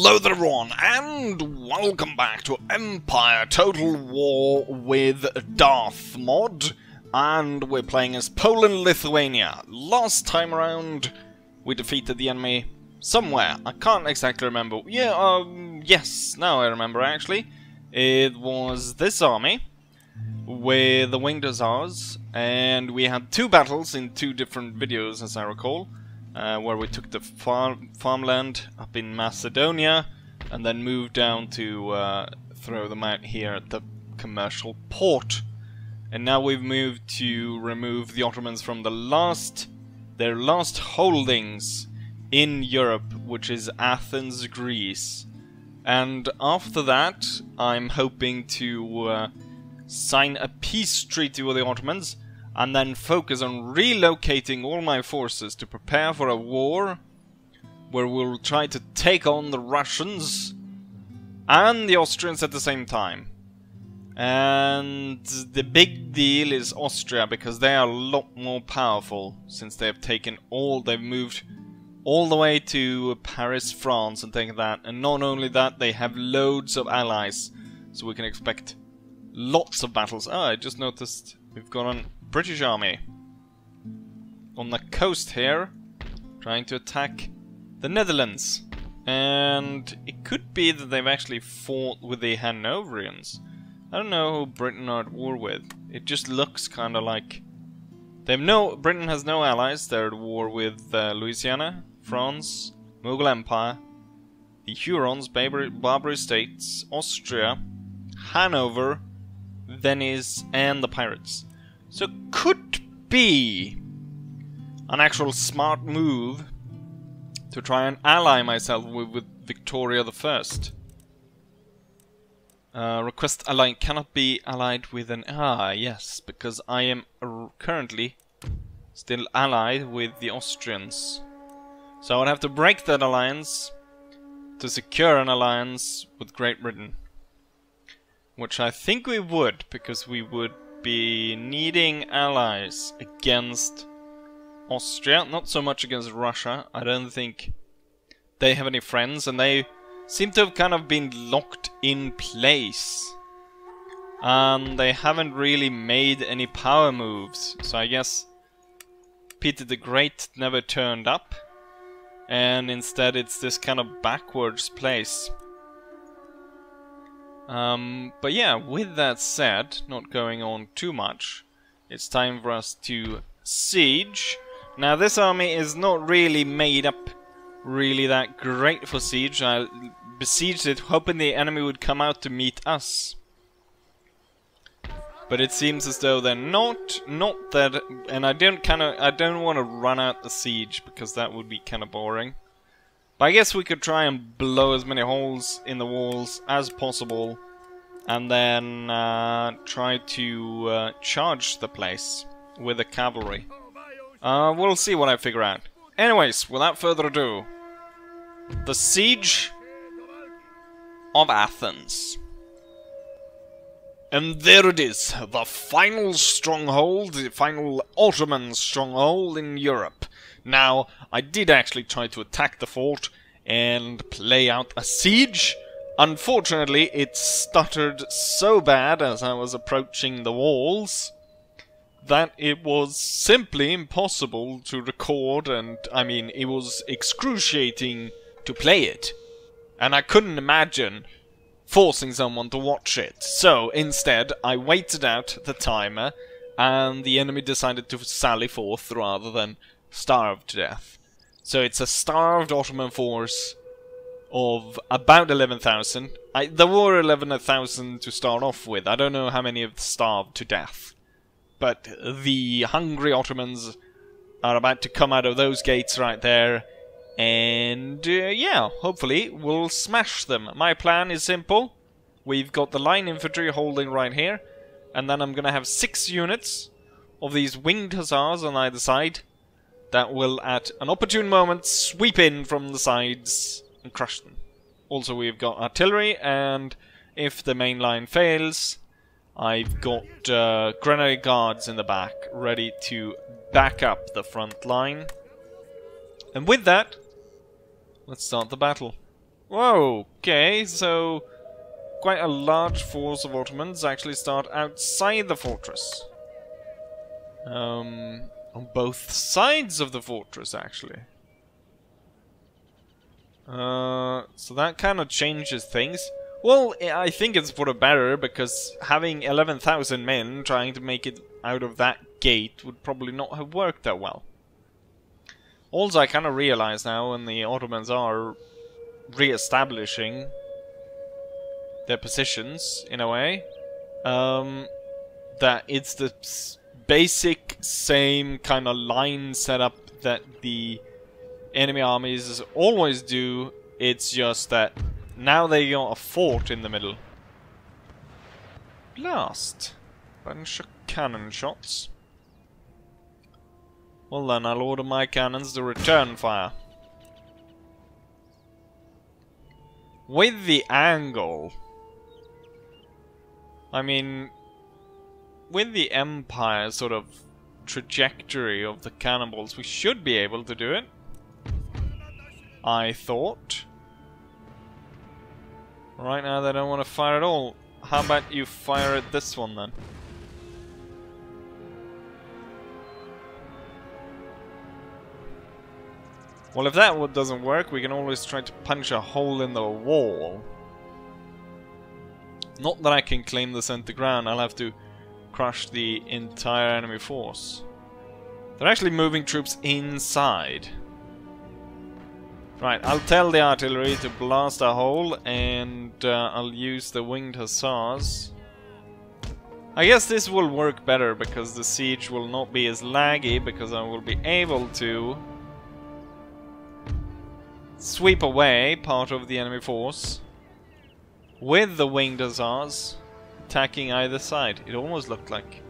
Hello there everyone, and welcome back to Empire Total War with Darth Mod, and we're playing as Poland-Lithuania. Last time around, we defeated the enemy somewhere. I can't exactly remember. Yeah, yes, now I remember actually. It was this army with the Winged Hussars, and we had two battles in two different videos, as I recall. Where we took the farmland up in Macedonia and then moved down to throw them out here at the commercial port. And now we've moved to remove the Ottomans from their last holdings in Europe, which is Athens, Greece. And after that, I'm hoping to sign a peace treaty with the Ottomans, and then focus on relocating all my forces to prepare for a war where we'll try to take on the Russians and the Austrians at the same time. And the big deal is Austria, because they are a lot more powerful since they've moved all the way to Paris, France, and taken that. And not only that, they have loads of allies, so we can expect lots of battles. Oh, I just noticed we've got a British army on the coast here, trying to attack the Netherlands. And it could be that they've actually fought with the Hanoverians. I don't know who Britain are at war with. It just looks kind of like Britain has no allies. They're at war with Louisiana, France, Mughal Empire, the Hurons, Barbary States, Austria, Hanover, Venice, and the pirates. So could be an actual smart move to try and ally myself with Victoria the First. Request ally cannot be allied with an... Ah, yes, because I am currently still allied with the Austrians. So I would have to break that alliance to secure an alliance with Great Britain. Which I think we would, because we would be needing allies against Austria, not so much against Russia. I don't think they have any friends, and they seem to have kind of been locked in place. And they haven't really made any power moves, so I guess Peter the Great never turned up, and instead it's this kind of backwards place. But yeah, with that said, not going on too much, it's time for us to siege. Now this army is not really made up really that great for siege. I besieged it hoping the enemy would come out to meet us. But it seems as though they're not that, and I don't want to run out the siege because that would be kind of boring. But I guess we could try and blow as many holes in the walls as possible, and then try to charge the place with the cavalry. We'll see what I figure out. Anyways, without further ado, the siege of Athens. And there it is, the final stronghold, the final Ottoman stronghold in Europe. Now, I did actually try to attack the fort and play out a siege. Unfortunately, it stuttered so bad as I was approaching the walls that it was simply impossible to record, and I mean, it was excruciating to play it. And I couldn't imagine forcing someone to watch it. So, instead, I waited out the timer, and the enemy decided to sally forth rather than starve to death. So it's a starved Ottoman force of about 11,000. There were 11,000 to start off with. I don't know how many have starved to death. But the hungry Ottomans are about to come out of those gates right there. And yeah, hopefully we'll smash them. My plan is simple. We've got the line infantry holding right here. And then I'm going to have 6 units of these winged hussars on either side that will, at an opportune moment, sweep in from the sides and crush them. Also, we've got artillery, and if the main line fails, I've got grenadier guards in the back, ready to back up the front line. And with that, let's start the battle. Whoa, okay, so quite a large force of Ottomans actually start outside the fortress. On both sides of the fortress, actually. So that kind of changes things. Well, I think it's for the better, because having 11,000 men trying to make it out of that gate would probably not have worked that well. Also, I kind of realize now, when the Ottomans are re-establishing their positions, in a way, that it's the basic same kind of line setup that the enemy armies always do. It's just that now they got a fort in the middle. Blast. Bunch of cannon shots. Well then, I'll order my cannons to return fire. With the angle, I mean, with the Empire sort of trajectory of the cannonballs, we should be able to do it. I thought. Right now they don't want to fire at all. How about you fire at this one then? Well, if that doesn't work, we can always try to punch a hole in the wall. Not that I can claim the center ground, I'll have to crush the entire enemy force. They're actually moving troops inside. Right, I'll tell the artillery to blast a hole, and I'll use the winged hussars. I guess this will work better, because the siege will not be as laggy, because I will be able to sweep away part of the enemy force with the winged hussars attacking either side. It almost looked like...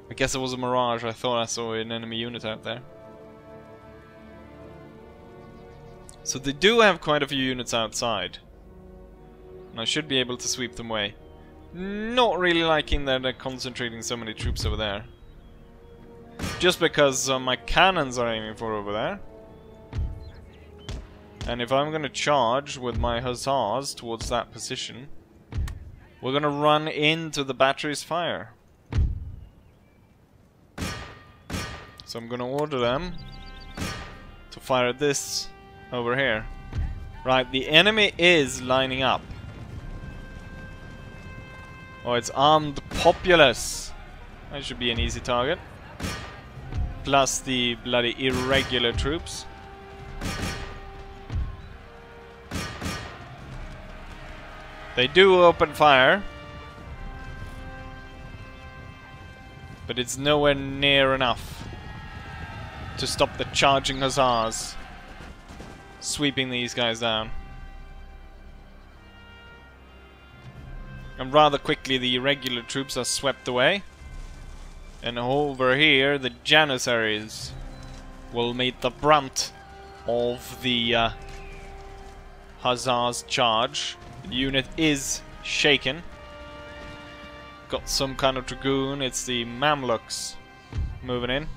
I guess it was a mirage. I thought I saw an enemy unit out there. So they do have quite a few units outside, and I should be able to sweep them away. Not really liking that they're concentrating so many troops over there. Just because my cannons are aiming for over there. And if I'm gonna charge with my hussars towards that position, we're gonna run into the battery's fire. So I'm gonna order them to fire at this over here. Right, the enemy is lining up. Oh, it's armed populace. That should be an easy target. Plus the bloody irregular troops. They do open fire, but it's nowhere near enough to stop the charging hussars sweeping these guys down. And rather quickly the irregular troops are swept away, and over here the Janissaries will meet the brunt of the hussars charge. The unit is shaken. Got some kind of dragoon. It's the Mamluks moving in.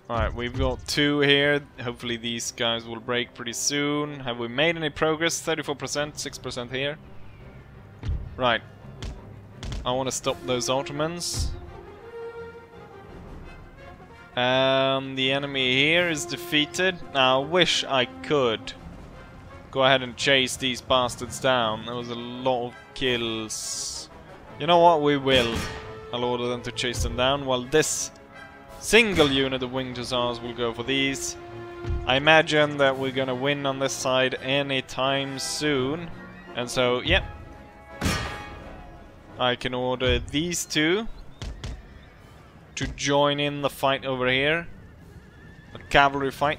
Alright, we've got two here. Hopefully these guys will break pretty soon. Have we made any progress? 34%, 6% here. Right. I want to stop those Ottomans. The enemy here is defeated. Now, I wish I could go ahead and chase these bastards down. There was a lot of kills. You know what? We will. I'll order them to chase them down, while this single unit of winged hussars will go for these. I imagine that we're gonna win on this side anytime soon. And so, yep. I can order these two to join in the fight over here. A cavalry fight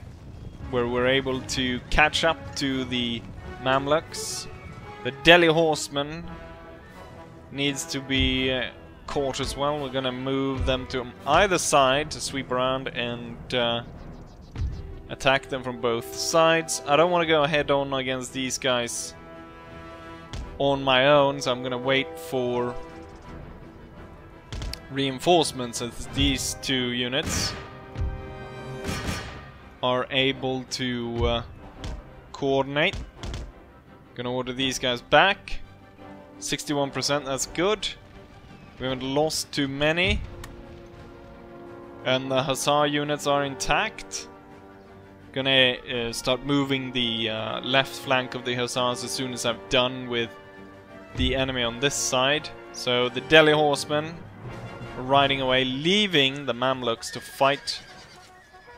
where we're able to catch up to the Mamluks. The Delhi horsemen needs to be caught as well. We're gonna move them to either side to sweep around and attack them from both sides. I don't want to go head on against these guys on my own, so I'm gonna wait for reinforcements of these two units are able to coordinate. Gonna order these guys back. 61%, that's good. We haven't lost too many. And the Hussar units are intact. Gonna start moving the left flank of the Hussars as soon as I've done with the enemy on this side. So the Delhi horsemen are riding away, leaving the Mamluks to fight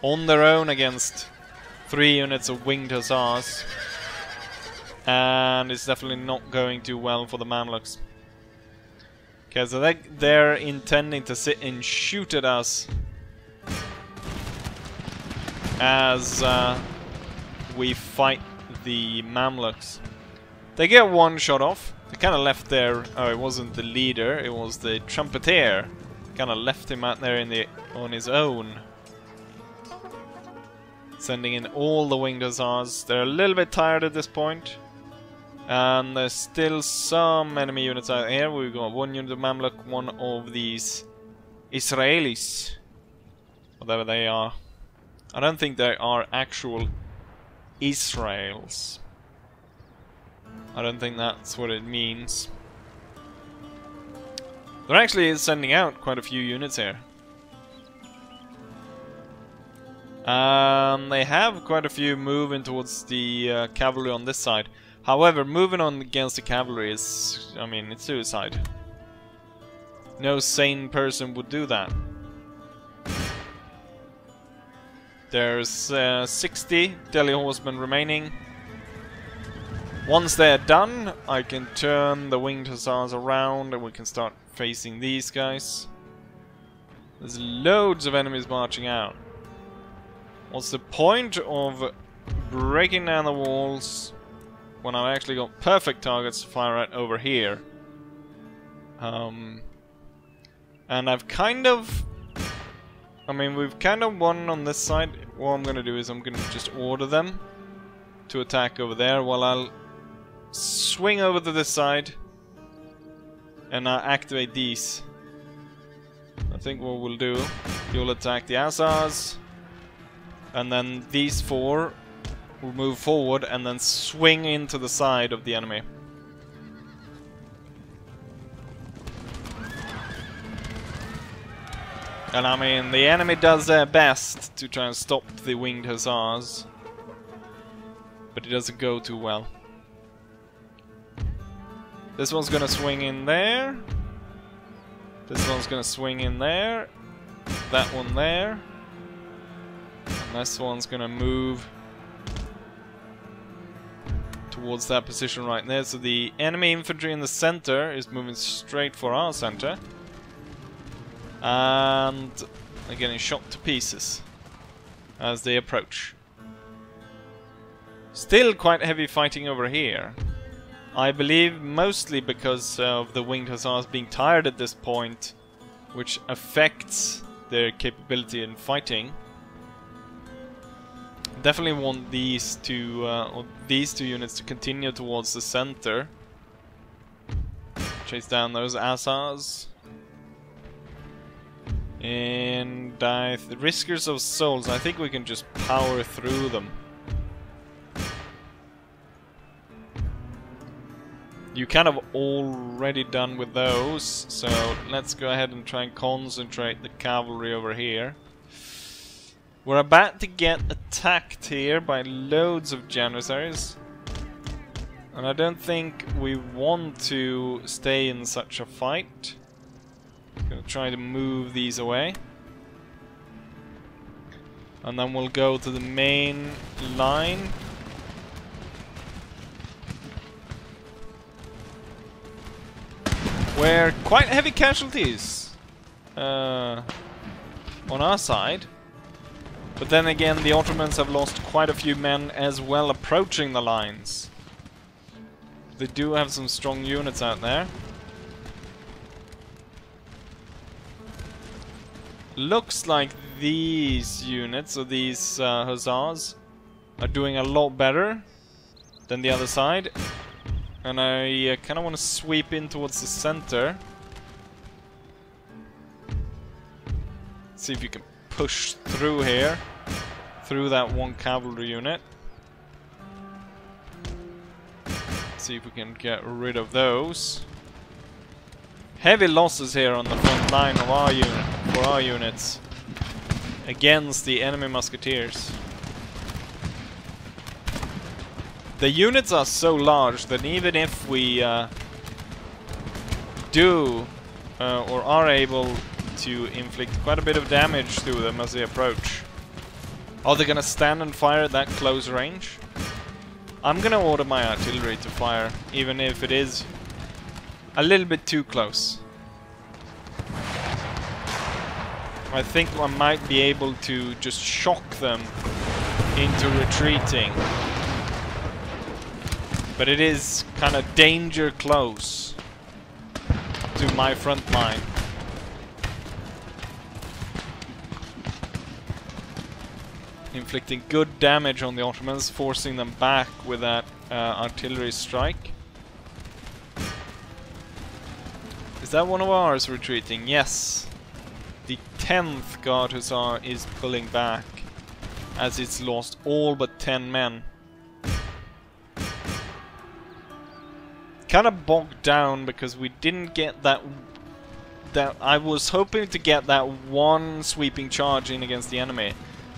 on their own against 3 units of winged Hussars. And it's definitely not going too well for the Mamluks. Okay, so they're intending to sit and shoot at us as we fight the Mamluks. They get one shot off. They kind of left their... Oh, it wasn't the leader, it was the trumpeter. Kind of left him out there on his own. Sending in all the winged Hussars. They're a little bit tired at this point. And there's still some enemy units out here. We've got 1 unit of Mamluk, 1 of these Israelis. Whatever they are. I don't think they are actual Israels. I don't think that's what it means. They're actually sending out quite a few units here. They have quite a few moving towards the cavalry on this side. However, moving on against the cavalry is, I mean, it's suicide. No sane person would do that. There's 60 Delhi horsemen remaining. Once they're done, I can turn the winged Hussars around and we can start facing these guys. There's loads of enemies marching out. What's the point of breaking down the walls when I've actually got perfect targets to fire at over here? And I've kind of... I mean, we've kind of won on this side. What I'm going to do is I'm going to just order them to attack over there while I'll swing over to this side and activate these. I think what we'll do, you'll attack the Hussars, and then these 4 will move forward and then swing into the side of the enemy. And I mean, the enemy does their best to try and stop the winged Hussars, but it doesn't go too well. This one's gonna swing in there. This one's gonna swing in there. That one there. And this one's gonna move towards that position right there. So the enemy infantry in the center is moving straight for our center. And they're getting shot to pieces as they approach. Still quite heavy fighting over here. I believe mostly because of the winged Hussars being tired at this point, which affects their capability in fighting. Definitely want these two units to continue towards the center. Chase down those Hussars. And the Riskers of Souls, I think we can just power through them. You kind of already done with those, so let's go ahead and try and concentrate the cavalry over here. We're about to get attacked here by loads of Janissaries, and I don't think we want to stay in such a fight. Gonna try to move these away. And then we'll go to the main line. Where quite heavy casualties on our side. But then again, the Ottomans have lost quite a few men as well approaching the lines. They do have some strong units out there. Looks like these units, or these Hussars, are doing a lot better than the other side. And I kind of want to sweep in towards the center. See if you can push through here. through that one cavalry unit. See if we can get rid of those. Heavy losses here on the front line of our unit, for our units against the enemy musketeers. The units are so large that even if we do or are able to inflict quite a bit of damage to them as they approach. Are they gonna stand and fire at that close range? I'm gonna order my artillery to fire, even if it is a little bit too close. I think I might be able to just shock them into retreating. But it is kind of danger close to my front line. Inflicting good damage on the Ottomans, forcing them back with that artillery strike. Is that one of ours retreating? Yes. The 10th Guard Hussar is pulling back as it's lost all but 10 men. Kind of bogged down because we didn't get that I was hoping to get that one sweeping charge in against the enemy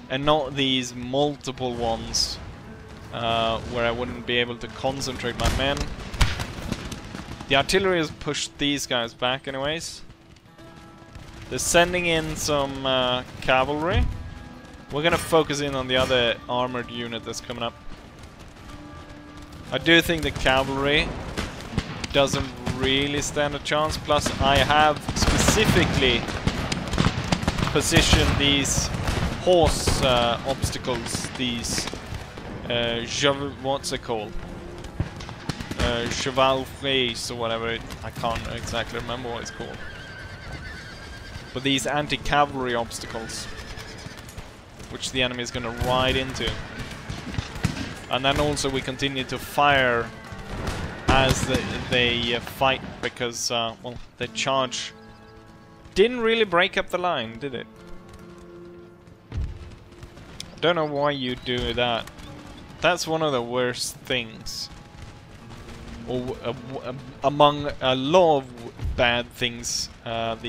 and not these multiple ones where I wouldn't be able to concentrate my men. The artillery has pushed these guys back anyways. They're sending in some cavalry. We're gonna focus in on the other armored unit that's coming up. I do think the cavalry doesn't really stand a chance, plus I have specifically positioned these horse obstacles, these what's it called? Cheval Fraise or whatever, I can't exactly remember what it's called. But these anti-cavalry obstacles, which the enemy is going to ride into. And then also we continue to fire as they fight, because, well, the charge didn't really break up the line, did it? Don't know why you do that. That's one of the worst things. Or among a lot of bad things that's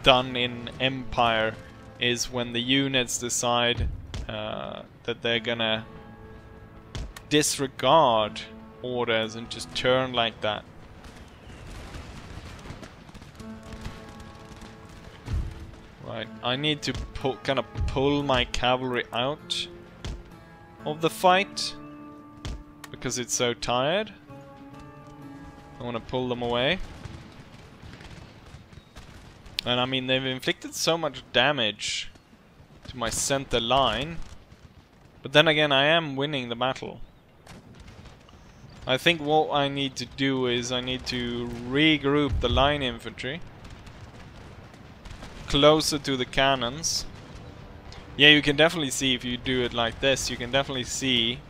done in Empire is when the units decide that they're gonna disregard orders and just turn like that. Right, I need to kind of pull my cavalry out of the fight because it's so tired. I want to pull them away. And I mean, they've inflicted so much damage to my center line. But then again, I am winning the battle. I think what I need to do is I need to regroup the line infantry closer to the cannons. Yeah, you can definitely see, if you do it like this, you can definitely see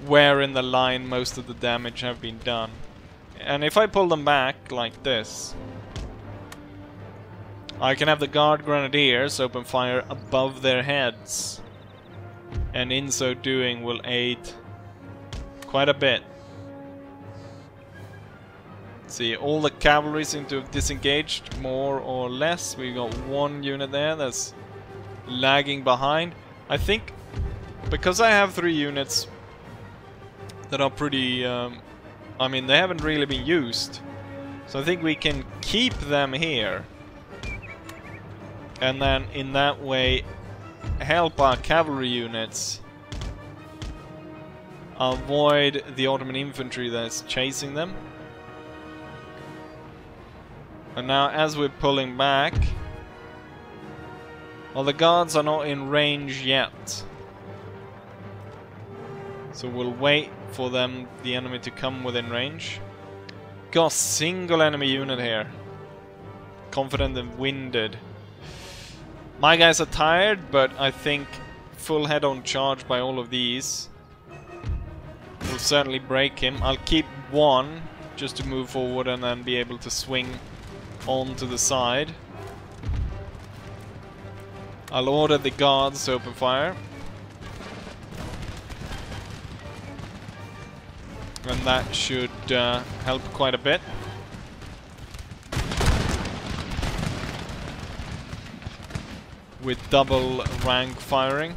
where in the line most of the damage have been done. And if I pull them back like this, I can have the Guard Grenadiers open fire above their heads, and in so doing will aid quite a bit. See, all the cavalry seem to have disengaged more or less. We got one unit there that's lagging behind. I think because I have 3 units that are pretty I mean, they haven't really been used, so I think we can keep them here and then in that way help our cavalry units avoid the Ottoman infantry that's chasing them. And now as we're pulling back, well, the guards are not in range yet, so we'll wait for them, the enemy, to come within range. Got a single enemy unit here, confident and winded. My guys are tired, but I think full head-on charge by all of these will certainly break him. I'll keep one just to move forward and then be able to swing on to the side. I'll order the guards to open fire. And that should help quite a bit. With double rank firing.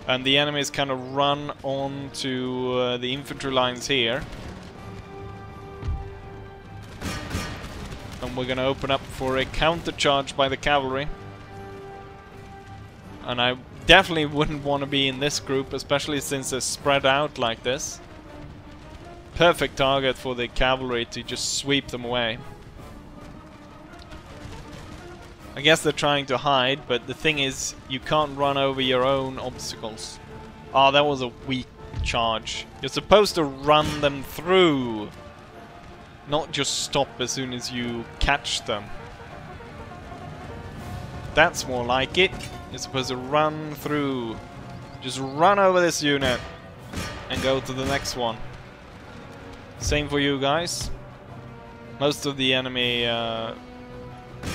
And the enemies kind of run onto the infantry lines here. And we're gonna open up for a counter charge by the cavalry. And I definitely wouldn't want to be in this group, especially since they're spread out like this. Perfect target for the cavalry to just sweep them away. I guess they're trying to hide, but the thing is, you can't run over your own obstacles. Oh, that was a weak charge. You're supposed to run them through, not just stop as soon as you catch them. That's more like it. You're supposed to run through. Just run over this unit and go to the next one. Same for you guys. Most of the enemy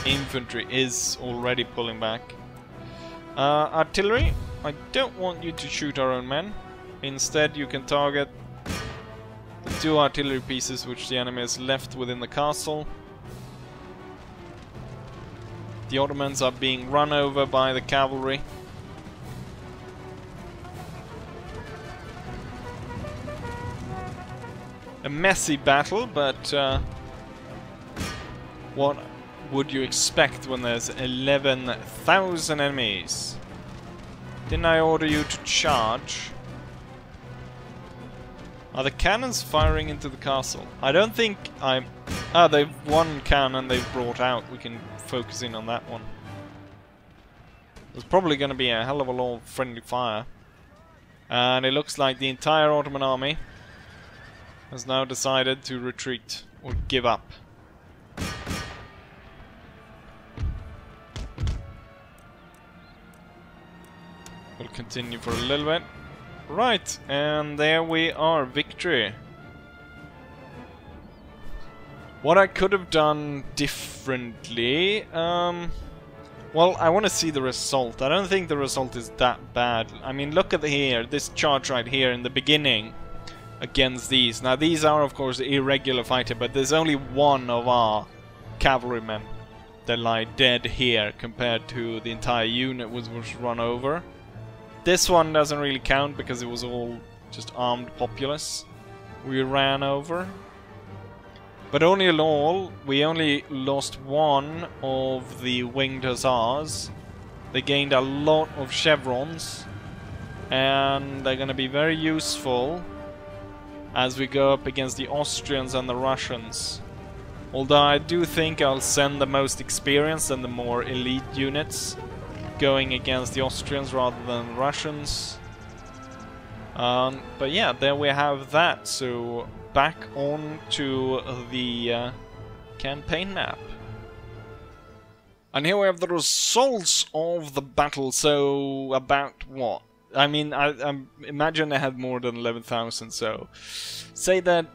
infantry is already pulling back. Artillery, I don't want you to shoot our own men. Instead, you can target the 2 artillery pieces which the enemy has left within the castle. The Ottomans are being run over by the cavalry. A messy battle, but what would you expect when there's 11,000 enemies? Didn't I order you to charge? Are the cannons firing into the castle? I don't think I'm... Ah, they've one cannon they've brought out. We can focus in on that one. There's probably going to be a hell of a lot of friendly fire. And it looks like the entire Ottoman army has now decided to retreat or give up. We'll continue for a little bit. Right, and there we are, victory. What I could have done differently, well, I want to see the result. I don't think the result is that bad. I mean, look at here, this charge right here in the beginning against these. Now, these are, of course, irregular fighter, but there's only one of our cavalrymen that lie dead here compared to the entire unit which was run over. This one doesn't really count because it was all just armed populace we ran over. But all in all, we only lost one of the winged hussars. They gained a lot of chevrons, and they're going to be very useful as we go up against the Austrians and the Russians. Although I do think I'll send the most experienced and the more elite units going against the Austrians rather than the Russians. But yeah, there we have that. So back on to the campaign map. And here we have the results of the battle. So about what? I mean, I imagine they had more than 11,000, so say that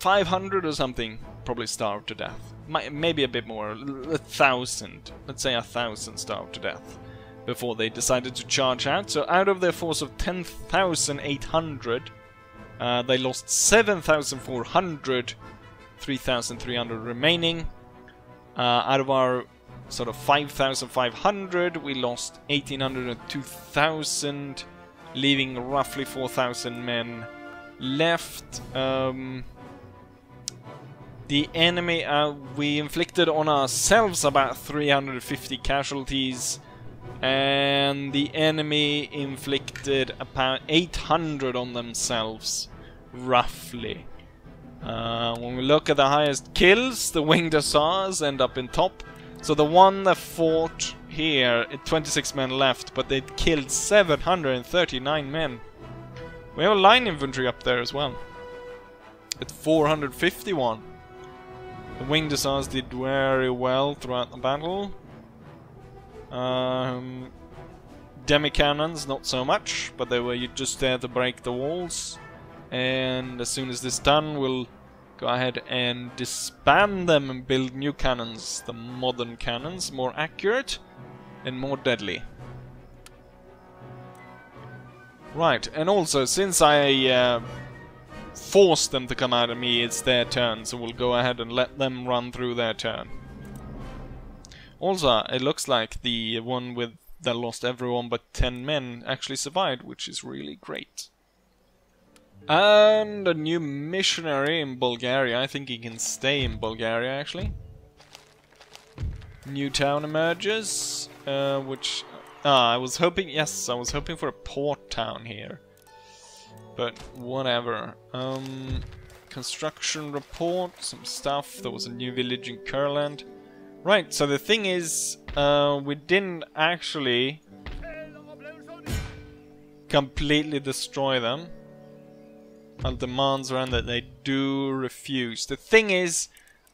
500 or something probably starved to death. Maybe a bit more, 1,000. Let's say 1,000 starved to death before they decided to charge out. So out of their force of 10,800, they lost 7,400, 3,300 remaining. Out of our sort of 5,500, we lost 1,800 and 2,000, leaving roughly 4,000 men left. The enemy, we inflicted on ourselves about 350 casualties, and the enemy inflicted about 800 on themselves, roughly. When we look at the highest kills, the winged hussars end up in top. So the one that fought here, 26 men left, but they killed 739 men. We have a line infantry up there as well, at 451. The winged hussars did very well throughout the battle. Demi-cannons, not so much, but they were just there to break the walls. And as soon as this is done, we'll go ahead and disband them and build new cannons. The modern cannons, more accurate and more deadly. Right, and also, since I forced them to come out at me, it's their turn, so we'll go ahead and let them run through their turn. Also, it looks like the one with that lost everyone but 10 men actually survived, which is really great. And a new missionary in Bulgaria. I think he can stay in Bulgaria, actually. New town emerges, which... I was hoping... Yes, I was hoping for a port town here. But whatever. Construction report, some stuff. There was a new village in Kurland. Right, so the thing is, we didn't actually completely destroy them. Our demands around that they do refuse. The thing is,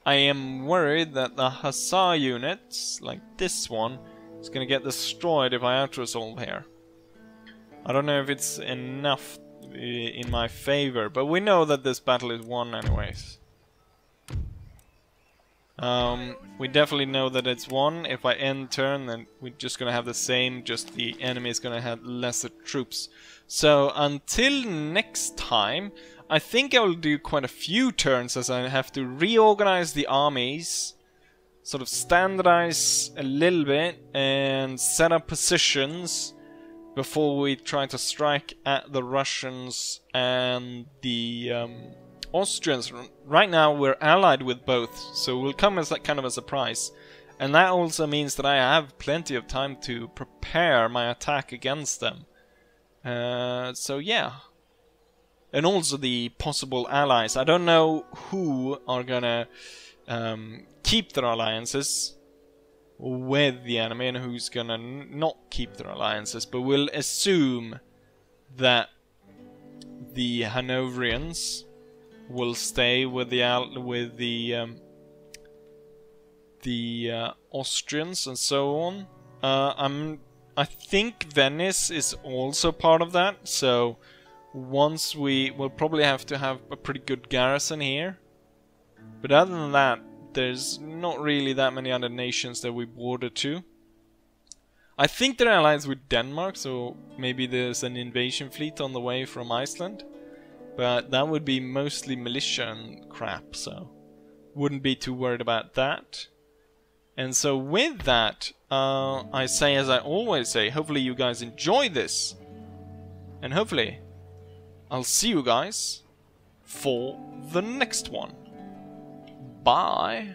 I am worried that the Hussar units, like this one, is going to get destroyed if I out-resolve here. I don't know if it's enough in my favor, but we know that this battle is won anyways. We definitely know that it's won. If I end turn, then we're just gonna have the same, just the enemy is gonna have lesser troops. So until next time, I think I will do quite a few turns as I have to reorganize the armies, sort of standardize a little bit, and set up positions before we try to strike at the Russians and the Austrians. Right now we're allied with both, so it will come as like kind of a surprise. And that also means that I have plenty of time to prepare my attack against them. So yeah. And also the possible allies. I don't know who are gonna keep their alliances with the enemy and who's gonna not keep their alliances, but we'll assume that the Hanoverians will stay with the Austrians and so on. I think Venice is also part of that, so once we'll probably have to have a pretty good garrison here. But other than that, there's not really that many other nations that we border to. I think they're allies with Denmark, so maybe there's an invasion fleet on the way from Iceland. But that would be mostly militia and crap, so wouldn't be too worried about that. And so with that, I say as I always say, hopefully you guys enjoy this. And hopefully I'll see you guys for the next one. Bye.